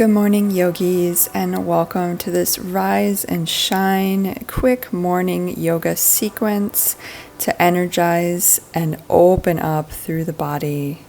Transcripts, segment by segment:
Good morning, yogis, and welcome to this Rise and Shine quick morning yoga sequence to energize and open up through the body.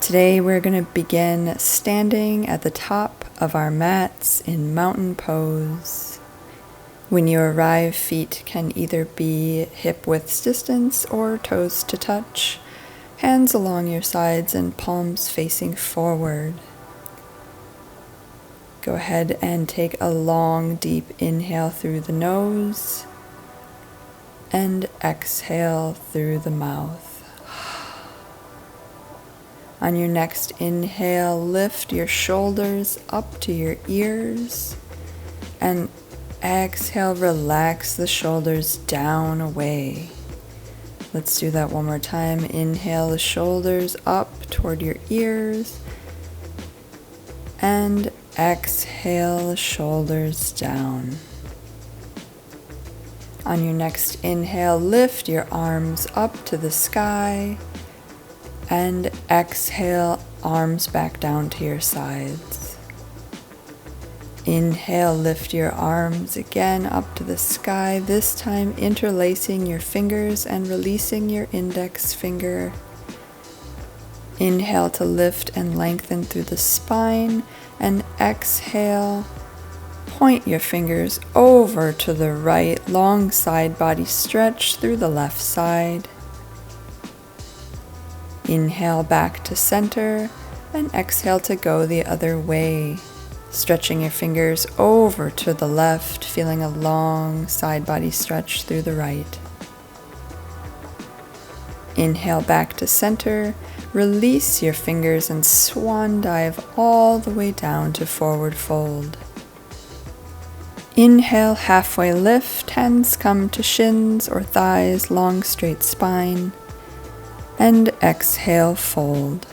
Today we're going to begin standing at the top of our mats in mountain pose. When you arrive, feet can either be hip-width distance or toes to touch, hands along your sides and palms facing forward. Go ahead and take a long, deep inhale through the nose and exhale through the mouth. On your next inhale, lift your shoulders up to your ears and exhale, relax the shoulders down away. Let's do that one more time. Inhale the shoulders up toward your ears and exhale the shoulders down. On your next inhale, lift your arms up to the sky and exhale, arms back down to your sides. Inhale, lift your arms again up to the sky, this time interlacing your fingers and releasing your index finger. Inhale to lift and lengthen through the spine, and exhale, point your fingers over to the right, long side body stretch through the left side. Inhale back to center, and exhale to go the other way, stretching your fingers over to the left, feeling a long side body stretch through the right. Inhale back to center, release your fingers and swan dive all the way down to forward fold. Inhale, halfway lift, hands come to shins or thighs, long straight spine, and exhale, fold.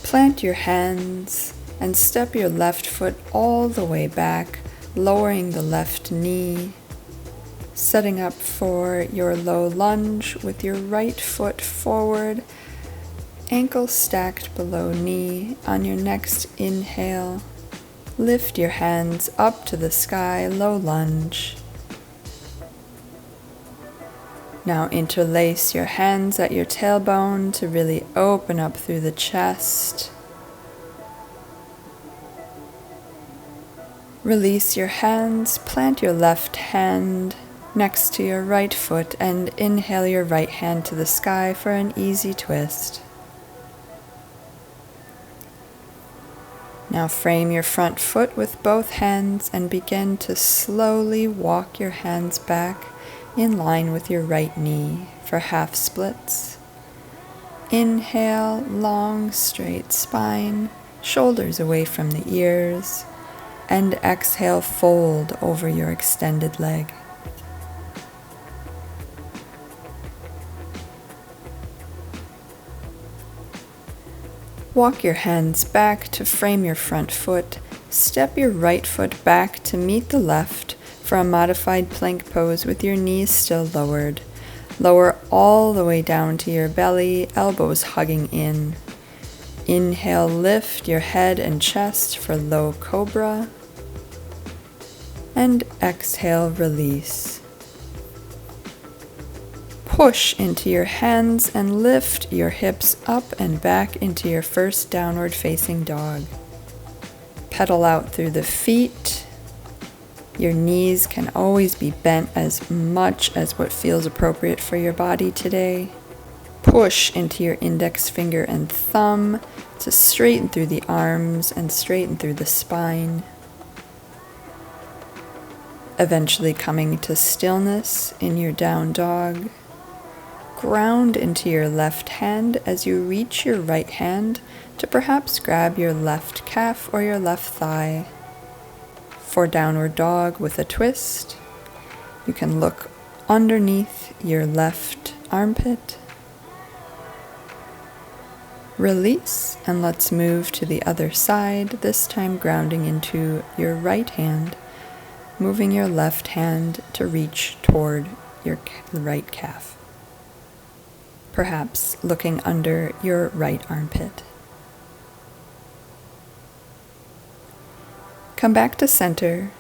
Plant your hands and step your left foot all the way back, lowering the left knee, setting up for your low lunge with your right foot forward, ankle stacked below knee. On your next inhale, lift your hands up to the sky, low lunge. Now interlace your hands at your tailbone to really open up through the chest. Release your hands, plant your left hand next to your right foot and inhale your right hand to the sky for an easy twist. Now frame your front foot with both hands and begin to slowly walk your hands back in line with your right knee for half splits. Inhale, long straight spine, shoulders away from the ears, and exhale, fold over your extended leg. Walk your hands back to frame your front foot. Step your right foot back to meet the left for a modified plank pose with your knees still lowered. Lower all the way down to your belly, elbows hugging in. Inhale, lift your head and chest for low cobra. And exhale, release. Push into your hands and lift your hips up and back into your first downward facing dog. Pedal out through the feet. Your knees can always be bent as much as what feels appropriate for your body today. Push into your index finger and thumb to straighten through the arms and straighten through the spine. Eventually coming to stillness in your down dog. Ground into your left hand as you reach your right hand to perhaps grab your left calf or your left thigh. For downward dog with a twist, you can look underneath your left armpit. Release, and let's move to the other side, this time grounding into your right hand, moving your left hand to reach toward your right calf. Perhaps looking under your right armpit. Come back to center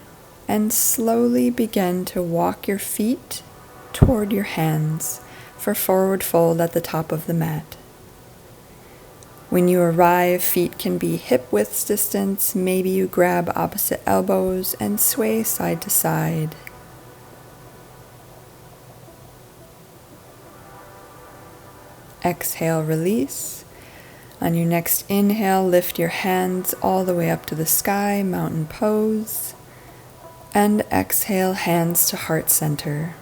and slowly begin to walk your feet toward your hands for forward fold at the top of the mat. When you arrive, feet can be hip width distance. Maybe you grab opposite elbows and sway side to side. Exhale, release. On your next inhale, lift your hands all the way up to the sky, mountain pose. And exhale, hands to heart center.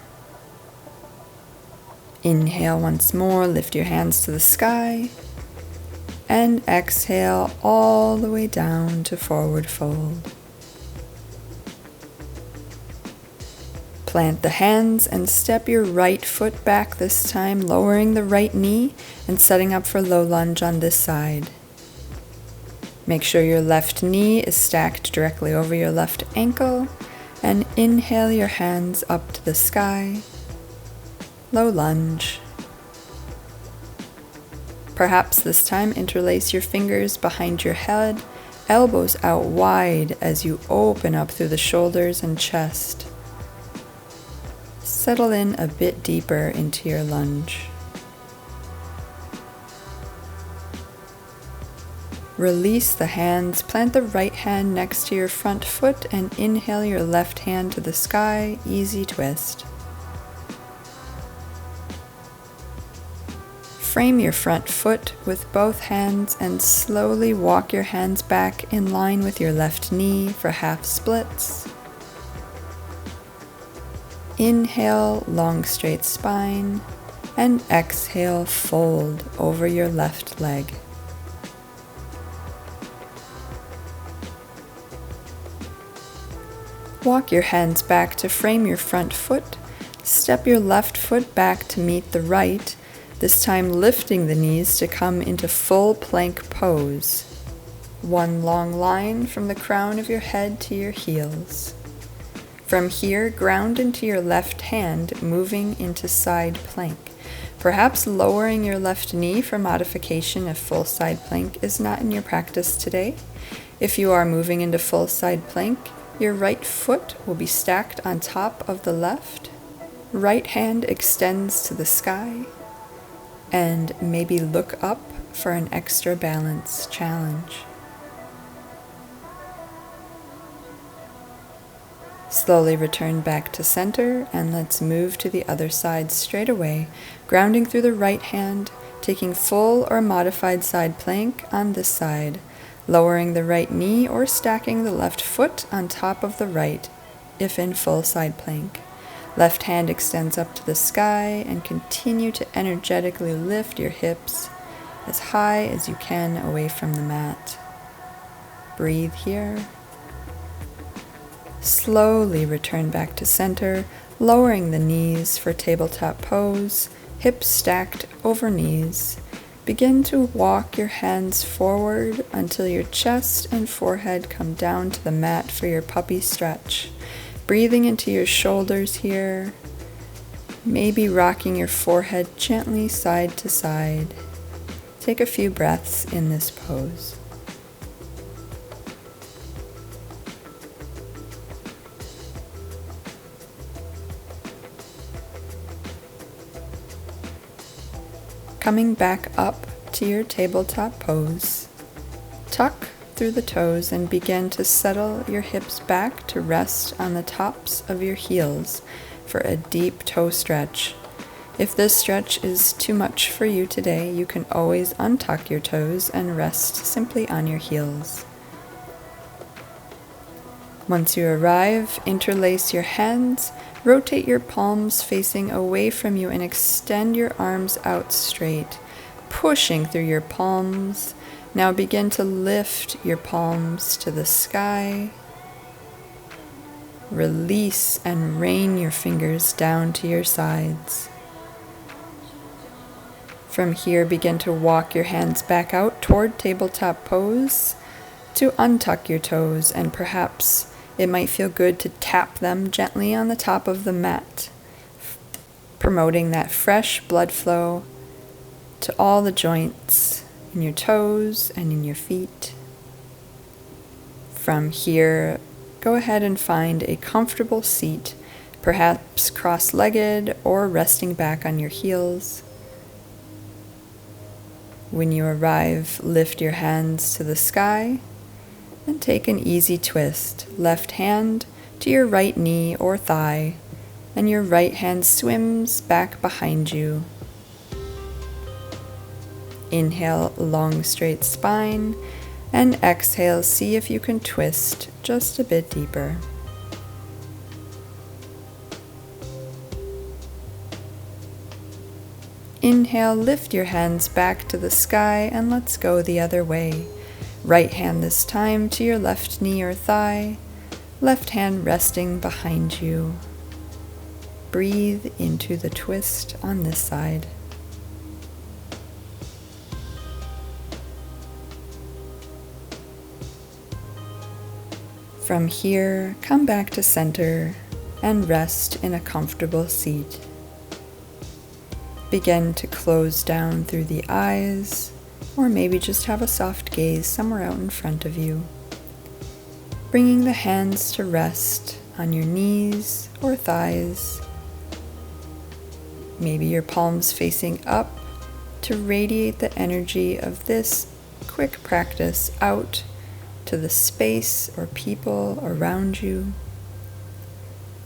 Inhale once more, lift your hands to the sky. And exhale all the way down to forward fold. Plant the hands and step your right foot back this time, lowering the right knee and setting up for low lunge on this side. Make sure your left knee is stacked directly over your left ankle, and inhale your hands up to the sky. Low lunge. Perhaps this time interlace your fingers behind your head, elbows out wide as you open up through the shoulders and chest. Settle in a bit deeper into your lunge. Release the hands, plant the right hand next to your front foot and inhale your left hand to the sky, easy twist. Frame your front foot with both hands and slowly walk your hands back in line with your left knee for half splits. Inhale, long straight spine, and exhale, fold over your left leg. Walk your hands back to frame your front foot. Step your left foot back to meet the right, this time lifting the knees to come into full plank pose. One long line from the crown of your head to your heels. From here, ground into your left hand, moving into side plank. Perhaps lowering your left knee for modification if full side plank is not in your practice today. If you are moving into full side plank, your right foot will be stacked on top of the left. Right hand extends to the sky. And maybe look up for an extra balance challenge. Slowly return back to center and let's move to the other side straight away, grounding through the right hand, taking full or modified side plank on this side, lowering the right knee or stacking the left foot on top of the right if in full side plank. Left hand extends up to the sky and continue to energetically lift your hips as high as you can away from the mat. Breathe here. Slowly return back to center, lowering the knees for tabletop pose, hips stacked over knees. Begin to walk your hands forward until your chest and forehead come down to the mat for your puppy stretch. Breathing into your shoulders here, maybe rocking your forehead gently side to side. Take a few breaths in this pose. Coming back up to your tabletop pose, tuck through the toes and begin to settle your hips back to rest on the tops of your heels for a deep toe stretch. If this stretch is too much for you today, you can always untuck your toes and rest simply on your heels. Once you arrive, interlace your hands, rotate your palms facing away from you and extend your arms out straight, pushing through your palms. Now begin to lift your palms to the sky. Release and rain your fingers down to your sides. From here, begin to walk your hands back out toward tabletop pose to untuck your toes, and perhaps it might feel good to tap them gently on the top of the mat, promoting that fresh blood flow to all the joints in your toes and in your feet. From here, go ahead and find a comfortable seat, perhaps cross-legged or resting back on your heels. When you arrive, lift your hands to the sky and take an easy twist. Left hand to your right knee or thigh, and your right hand swims back behind you. Inhale, long straight spine, and exhale, see if you can twist just a bit deeper. Inhale, lift your hands back to the sky and let's go the other way. Right hand this time to your left knee or thigh, left hand resting behind you. Breathe into the twist on this side. From here, come back to center and rest in a comfortable seat. Begin to close down through the eyes, or maybe just have a soft gaze somewhere out in front of you. Bringing the hands to rest on your knees or thighs. Maybe your palms facing up to radiate the energy of this quick practice out to the space or people around you.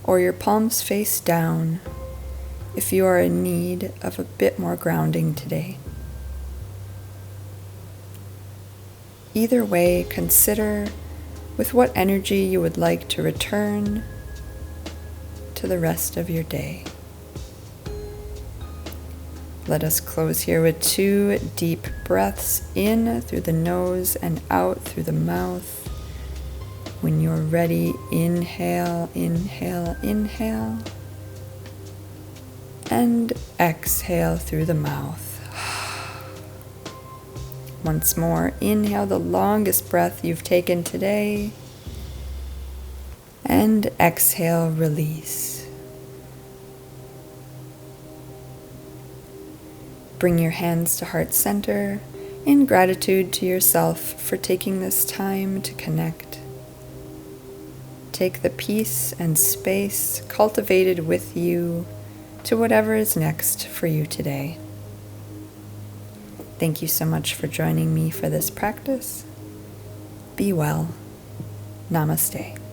Or your palms face down if you are in need of a bit more grounding today. Either way, consider with what energy you would like to return to the rest of your day. Let us close here with 2 deep breaths in through the nose and out through the mouth. When you're ready, inhale, inhale, inhale. And exhale through the mouth. Once more, inhale the longest breath you've taken today. And exhale, release. Bring your hands to heart center in gratitude to yourself for taking this time to connect. Take the peace and space cultivated with you to whatever is next for you today. Thank you so much for joining me for this practice. Be well. Namaste.